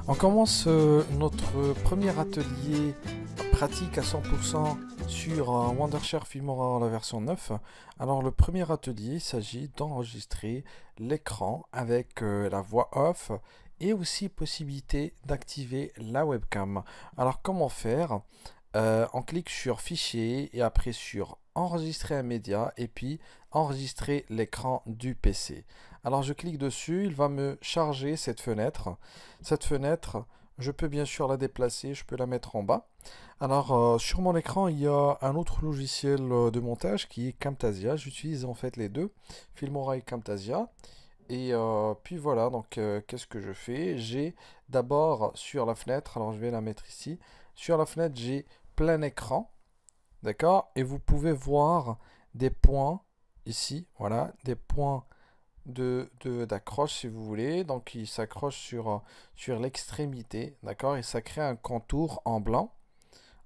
On commence notre premier atelier pratique à 100% sur Wondershare Filmora la version 9. Alors le premier atelier, il s'agit d'enregistrer l'écran avec la voix off et aussi possibilité d'activer la webcam. Alors comment faire? On clique sur fichier et après sur enregistrer un média et puis enregistrer l'écran du PC. Alors je clique dessus, il va me charger cette fenêtre. Cette fenêtre, je peux bien sûr la déplacer, je peux la mettre en bas. Alors sur mon écran, il y a un autre logiciel de montage qui est Camtasia. J'utilise en fait les deux, Filmora et Camtasia. Et puis voilà, donc qu'est-ce que je fais? J'ai d'abord sur la fenêtre, alors je vais la mettre ici. Sur la fenêtre, j'ai plein écran, d'accord? Et vous pouvez voir des points ici, voilà, des points d'accroche si vous voulez. Donc il s'accroche sur l'extrémité, d'accord? Et ça crée un contour en blanc.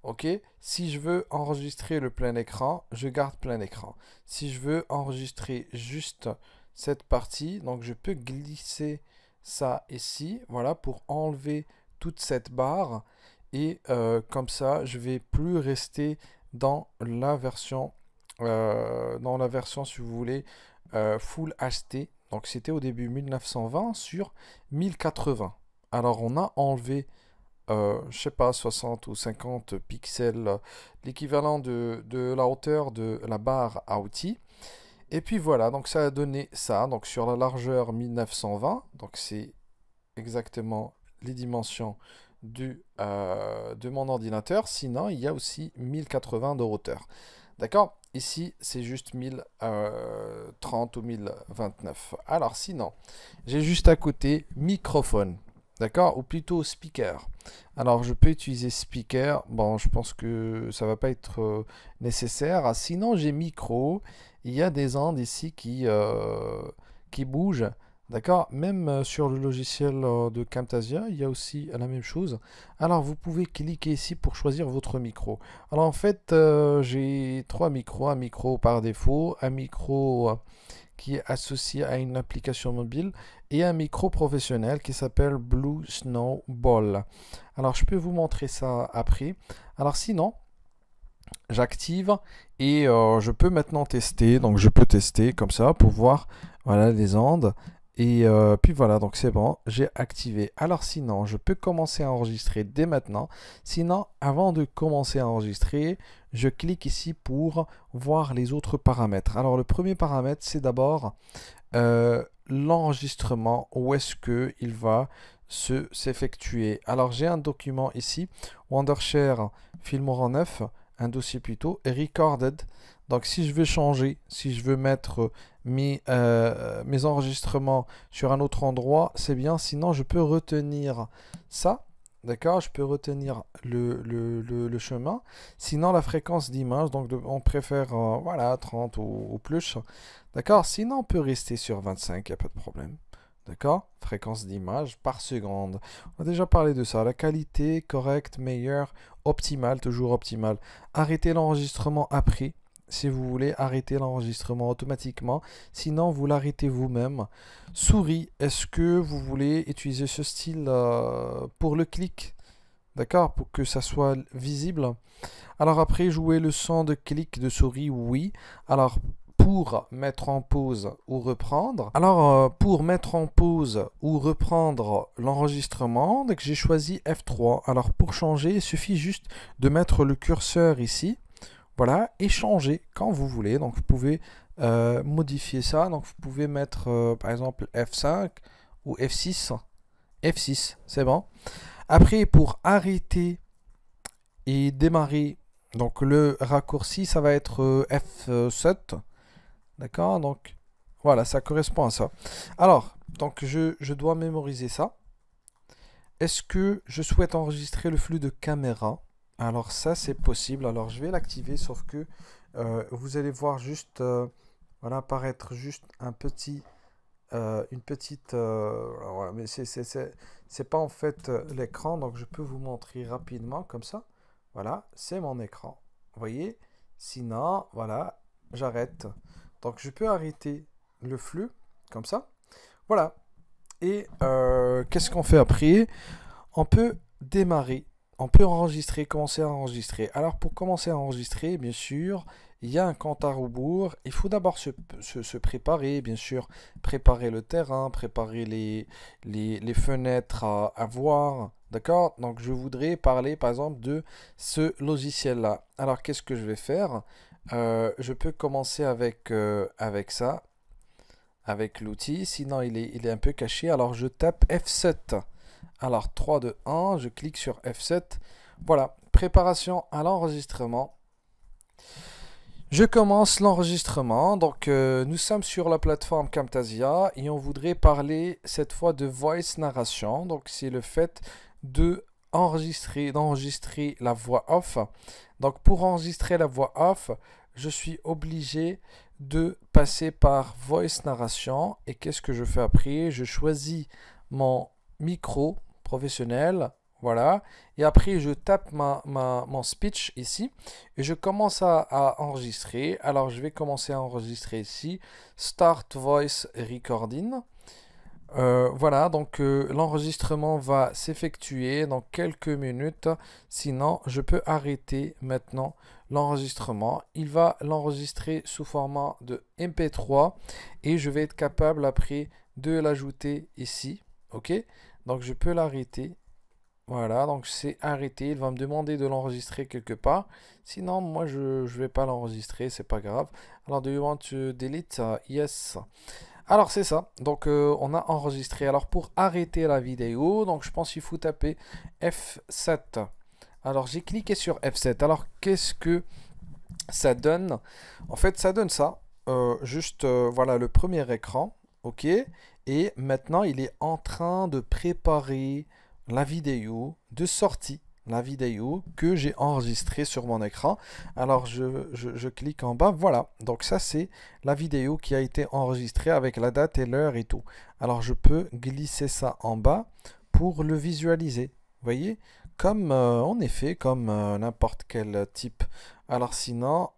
Ok, si je veux enregistrer le plein écran, je garde plein écran. Si je veux enregistrer juste cette partie, donc je peux glisser ça ici, voilà, pour enlever toute cette barre. Et comme ça, je vais plus rester dans la version, si vous voulez, Full HD. Donc c'était au début 1920 sur 1080. Alors on a enlevé je sais pas, 60 ou 50 pixels, l'équivalent de la hauteur de la barre à outils. Et puis voilà, donc ça a donné ça, donc sur la largeur 1920, donc c'est exactement les dimensions de mon ordinateur. Sinon, il y a aussi 1080 de hauteur. D'accord? Ici, c'est juste 1030 ou 1029. Alors sinon, j'ai juste à côté microphone. D'accord? Ou plutôt speaker. Alors, je peux utiliser speaker. Bon, je pense que ça va pas être nécessaire. Ah, sinon, j'ai micro. Il y a des ondes ici qui bougent. D'accord? Même sur le logiciel de Camtasia, il y a aussi la même chose. Alors, vous pouvez cliquer ici pour choisir votre micro. Alors, en fait, j'ai trois micros. Un micro par défaut, un micro qui est associé à une application mobile et un micro professionnel qui s'appelle Blue Snowball. Alors, je peux vous montrer ça après. Alors, sinon, j'active et je peux maintenant tester. Donc, je peux tester comme ça pour voir voilà, les ondes. Et puis voilà, donc c'est bon, j'ai activé. Alors sinon, je peux commencer à enregistrer dès maintenant. Sinon, avant de commencer à enregistrer, je clique ici pour voir les autres paramètres. Alors le premier paramètre, c'est d'abord l'enregistrement, où est-ce qu'il va s'effectuer. Alors j'ai un document ici, Wondershare Filmora 9, un dossier plutôt, recorded. Donc si je veux changer, si je veux mettre mes enregistrements sur un autre endroit, c'est bien. Sinon, je peux retenir ça. D'accord? Je peux retenir le chemin. Sinon, la fréquence d'image, donc on préfère voilà, 30 ou plus. D'accord? Sinon, on peut rester sur 25, il n'y a pas de problème. D'accord? Fréquence d'image par seconde. On a déjà parlé de ça. La qualité correcte, meilleure, optimale, toujours optimale. Arrêtez l'enregistrement après. Si vous voulez arrêter l'enregistrement automatiquement, sinon vous l'arrêtez vous-même. Souris, est-ce que vous voulez utiliser ce style pour le clic? D'accord? Pour que ça soit visible. Alors après, jouer le son de clic de souris, oui. Alors pour mettre en pause ou reprendre. Alors pour mettre en pause ou reprendre l'enregistrement, donc j'ai choisi F3. Alors pour changer, il suffit juste de mettre le curseur ici. Voilà, et changer quand vous voulez. Donc vous pouvez modifier ça. Donc vous pouvez mettre par exemple F5 ou F6. F6, c'est bon. Après, pour arrêter et démarrer, donc le raccourci, ça va être F7. D'accord? Donc voilà, ça correspond à ça. Alors, donc je dois mémoriser ça. Est-ce que je souhaite enregistrer le flux de caméra? Alors ça, c'est possible. Alors je vais l'activer, sauf que vous allez voir juste, voilà, apparaître juste un petit, une petite, voilà, mais c'est pas en fait l'écran, donc je peux vous montrer rapidement comme ça. Voilà, c'est mon écran. Vous voyez? Sinon, voilà, j'arrête. Donc je peux arrêter le flux comme ça. Voilà. Et qu'est-ce qu'on fait après? on peut démarrer, on peut enregistrer, commencer à enregistrer. Alors pour commencer à enregistrer, bien sûr, il y a un compte à rebours. Il faut d'abord se préparer, bien sûr, préparer le terrain, préparer les fenêtres à voir. D'accord? Donc je voudrais parler par exemple de ce logiciel-là. Alors qu'est-ce que je vais faire? Je peux commencer avec ça, avec l'outil. Sinon il est un peu caché. Alors je tape F7. Alors 3, 2, 1, je clique sur F7. Voilà, préparation à l'enregistrement. Je commence l'enregistrement. Donc nous sommes sur la plateforme Camtasia et on voudrait parler cette fois de voice narration. Donc c'est le fait d'enregistrer la voix off. Donc pour enregistrer la voix off, je suis obligé de passer par voice narration. Et qu'est-ce que je fais après? Je choisis mon micro professionnel, voilà, et après je tape mon speech ici et je commence à enregistrer. Alors je vais commencer à enregistrer ici, Start Voice Recording. Voilà, donc l'enregistrement va s'effectuer dans quelques minutes, sinon je peux arrêter maintenant l'enregistrement. Il va l'enregistrer sous format de MP3 et je vais être capable après de l'ajouter ici, ok? Donc je peux l'arrêter. Voilà, donc c'est arrêté. Il va me demander de l'enregistrer quelque part. Sinon, moi, je ne vais pas l'enregistrer, c'est pas grave. Alors, do you want to delete? Yes. Alors, c'est ça. Donc, on a enregistré. Alors, pour arrêter la vidéo, donc je pense qu'il faut taper F7. Alors, j'ai cliqué sur F7. Alors, qu'est-ce que ça donne? En fait, ça donne ça. Juste, voilà, le premier écran. OK. Et maintenant, il est en train de préparer la vidéo de sortie, la vidéo que j'ai enregistrée sur mon écran. Alors, je clique en bas. Voilà. Donc, ça, c'est la vidéo qui a été enregistrée avec la date et l'heure et tout. Alors, je peux glisser ça en bas pour le visualiser. Vous voyez? Comme, en effet, comme n'importe quel type. Alors, sinon,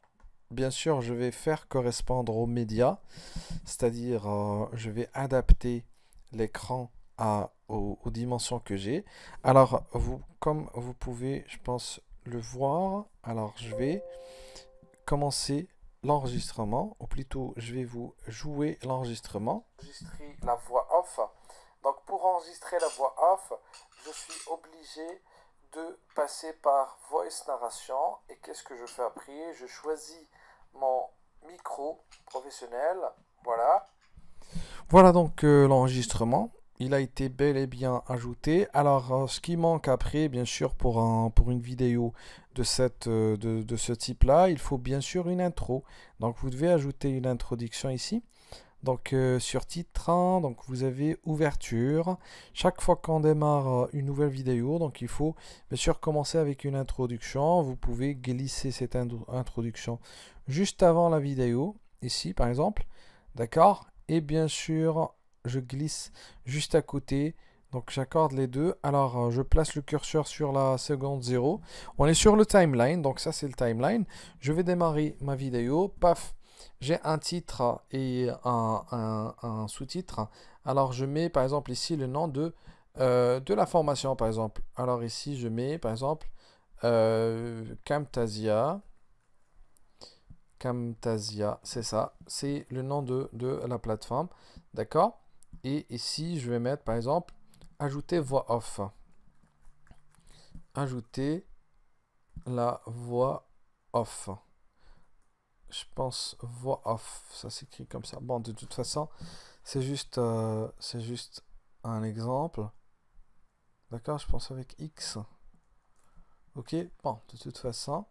bien sûr, je vais faire correspondre aux médias. C'est-à-dire, je vais adapter l'écran aux dimensions que j'ai. Alors, comme vous pouvez, je pense, le voir, alors je vais commencer l'enregistrement, ou plutôt, je vais vous jouer l'enregistrement. Enregistrer la voix off. Donc, pour enregistrer la voix off, je suis obligé de passer par voice narration. Et qu'est-ce que je fais après? Je choisis mon micro professionnel. Voilà. Voilà donc l'enregistrement. Il a été bel et bien ajouté. Alors, ce qui manque après, bien sûr, pour une vidéo de ce type-là, il faut bien sûr une intro. Donc, vous devez ajouter une introduction ici. Donc, sur titre 1, donc vous avez ouverture. Chaque fois qu'on démarre une nouvelle vidéo, donc il faut bien sûr commencer avec une introduction. Vous pouvez glisser cette introduction juste avant la vidéo, ici par exemple. D'accord? Et bien sûr, je glisse juste à côté. Donc j'accorde les deux. Alors je place le curseur sur la seconde 0. On est sur le timeline. Donc ça c'est le timeline. Je vais démarrer ma vidéo. Paf. J'ai un titre et un sous-titre. Alors je mets par exemple ici le nom de la formation par exemple. Alors ici je mets par exemple Camtasia. Camtasia, c'est ça. C'est le nom de la plateforme. D'accord? Et ici, je vais mettre, par exemple, ajouter voix off. Ajouter la voix off. Je pense voix off. Ça s'écrit comme ça. Bon, de toute façon, c'est juste un exemple. D'accord? Je pense avec X. Ok? Bon, de toute façon,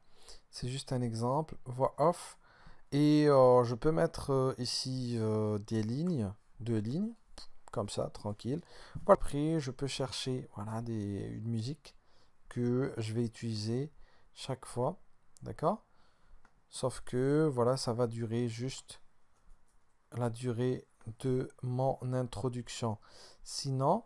c'est juste un exemple. Voix off. Et je peux mettre ici des lignes, 2 lignes, comme ça, tranquille. Voilà. Après, je peux chercher voilà, une musique que je vais utiliser chaque fois, d'accord? Sauf que, voilà, ça va durer juste la durée de mon introduction. Sinon,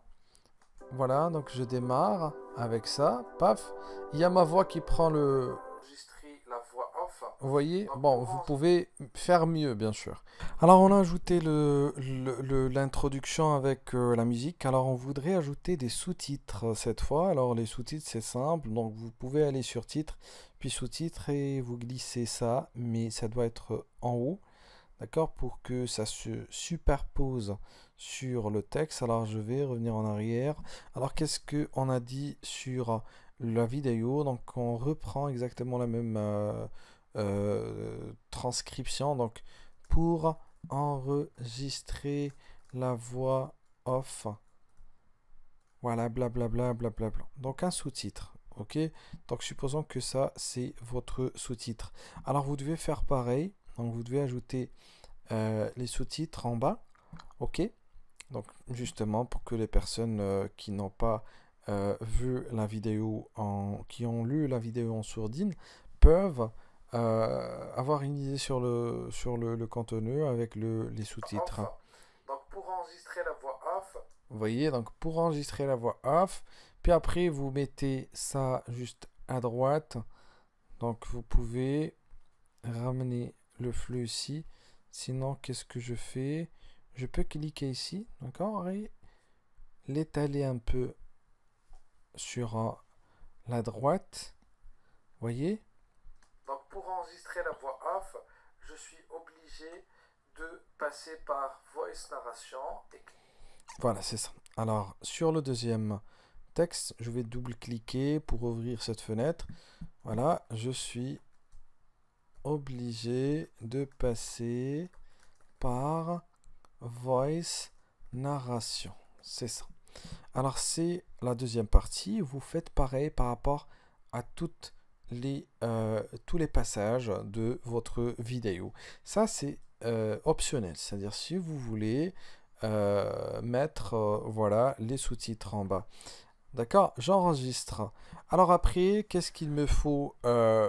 voilà, donc je démarre avec ça, paf. Il y a ma voix qui prend le... Enregistrer la voix off. Vous voyez, bon, vous pouvez faire mieux, bien sûr. Alors, on a ajouté l'introduction avec la musique. Alors, on voudrait ajouter des sous-titres cette fois. Alors, les sous-titres, c'est simple. Donc, vous pouvez aller sur titre, puis sous-titres, et vous glissez ça, mais ça doit être en haut, d'accord, pour que ça se superpose sur le texte. Alors, je vais revenir en arrière. Alors, qu'est-ce qu'on a dit sur la vidéo? Donc, on reprend exactement la même transcription. Donc, pour enregistrer la voix off, voilà, blablabla, blablabla. Donc, un sous-titre. Ok, donc supposons que ça c'est votre sous-titre. Alors vous devez faire pareil. Donc vous devez ajouter les sous-titres en bas. Ok, donc justement pour que les personnes qui n'ont pas vu la vidéo qui ont lu la vidéo en sourdine peuvent avoir une idée sur le contenu avec les sous-titres. Donc pour enregistrer la voix off, vous voyez, donc pour enregistrer la voix off, puis après vous mettez ça juste à droite. Donc vous pouvez ramener le flux ici. Sinon, qu'est-ce que je fais? Je peux cliquer ici, d'accord, et l'étaler un peu sur la droite. Voyez? Donc pour enregistrer la voix off, je suis obligé de passer par Voice Narration. Voilà, c'est ça. Alors, sur le deuxième texte, je vais double-cliquer pour ouvrir cette fenêtre. Voilà, je suis obligé de passer par Voice Narration. C'est ça. Alors, c'est la deuxième partie. Vous faites pareil par rapport à tous les passages de votre vidéo. Ça, c'est optionnel. C'est-à-dire, si vous voulez mettre voilà, les sous-titres en bas. D'accord, j'enregistre. Alors après, qu'est-ce qu'il me faut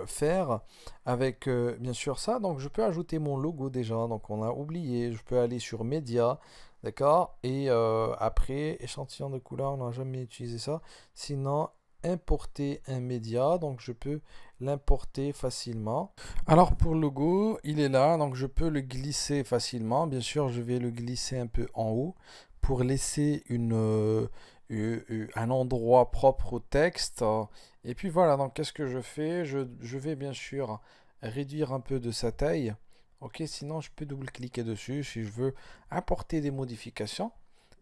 faire avec bien sûr ça? Donc je peux ajouter mon logo déjà. Donc on a oublié. Je peux aller sur Média, d'accord. Et après échantillon de couleur, on n'a jamais utilisé ça. Sinon importer un média. Donc je peux l'importer facilement. Alors pour le logo, il est là. Donc je peux le glisser facilement. Bien sûr, je vais le glisser un peu en haut pour laisser un endroit propre au texte. Et puis voilà, donc qu'est-ce que je fais? Je vais bien sûr réduire un peu de sa taille. Ok, sinon je peux double-cliquer dessus si je veux apporter des modifications.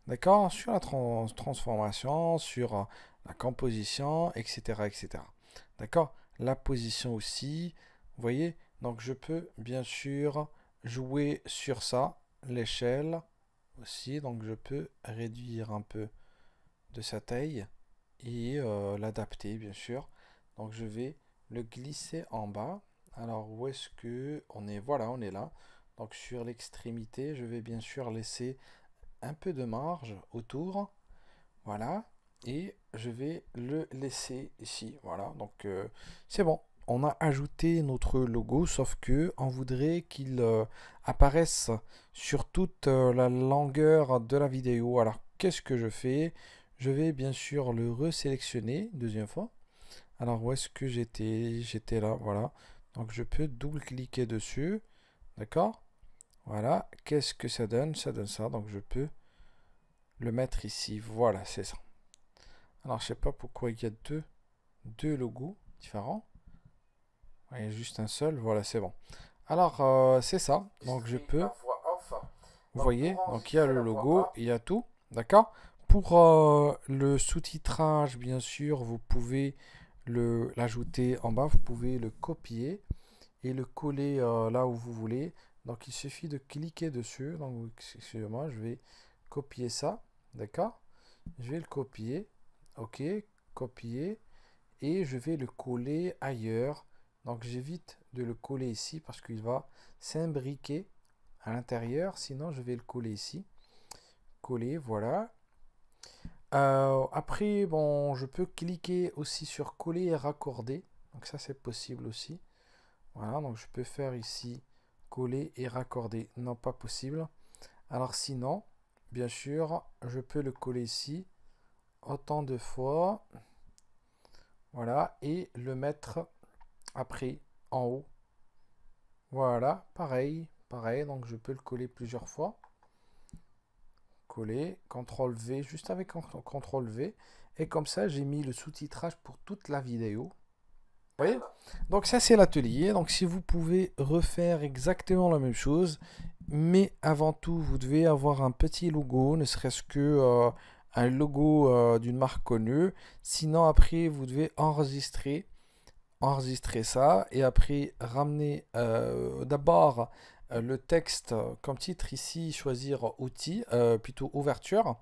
D'accord? Sur la transformation, sur la composition, etc. etc. D'accord? La position aussi. Vous voyez? Donc je peux bien sûr jouer sur ça, l'échelle aussi. Donc je peux réduire un peu de sa taille et l'adapter bien sûr. Donc je vais le glisser en bas. Alors où est-ce que on est? Voilà, on est là. Donc sur l'extrémité, je vais bien sûr laisser un peu de marge autour. Voilà. Et je vais le laisser ici. Voilà. Donc c'est bon. On a ajouté notre logo, sauf que on voudrait qu'il apparaisse sur toute la longueur de la vidéo. Alors qu'est-ce que je fais? Je vais bien sûr le resélectionner deuxième fois. Alors où est-ce que j'étais? J'étais là, voilà. Donc je peux double-cliquer dessus. D'accord? Voilà. Qu'est-ce que ça donne? Ça donne ça. Donc je peux le mettre ici. Voilà, c'est ça. Alors je sais pas pourquoi il y a deux logos différents. Il y a juste un seul. Voilà, c'est bon. Alors c'est ça. Donc je peux. Vous voyez, donc il y a le logo, il y a tout. D'accord? Pour le sous-titrage, bien sûr, vous pouvez l'ajouter en bas. Vous pouvez le copier et le coller là où vous voulez. Donc il suffit de cliquer dessus. Donc excusez-moi, je vais copier ça. D'accord? Je vais le copier. Ok, copier. Et je vais le coller ailleurs. Donc j'évite de le coller ici parce qu'il va s'imbriquer à l'intérieur. Sinon, je vais le coller ici. Coller, voilà. Après, bon, je peux cliquer aussi sur coller et raccorder. Donc ça, c'est possible aussi. Voilà, donc je peux faire ici coller et raccorder. Non, pas possible. Alors sinon, bien sûr, je peux le coller ici autant de fois. Voilà, et le mettre après en haut. Voilà, pareil, pareil. Donc je peux le coller plusieurs fois. Coller, CTRL V, juste avec CTRL V. Et comme ça, j'ai mis le sous-titrage pour toute la vidéo. Vous voyez? Donc ça, c'est l'atelier. Donc si vous pouvez refaire exactement la même chose, mais avant tout, vous devez avoir un petit logo, ne serait-ce que un logo d'une marque connue. Sinon, après, vous devez enregistrer ça et après ramener d'abord le texte comme titre ici, choisir outil, plutôt ouverture,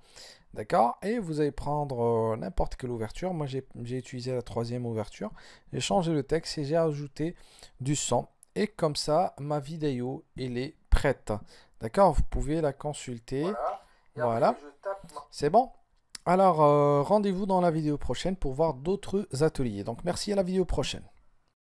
d'accord, et vous allez prendre n'importe quelle ouverture. Moi j'ai utilisé la troisième ouverture, j'ai changé le texte et j'ai ajouté du son, et comme ça ma vidéo elle est prête, d'accord, vous pouvez la consulter. Voilà, c'est bon. Alors rendez-vous dans la vidéo prochaine pour voir d'autres ateliers. Donc merci, à la vidéo prochaine.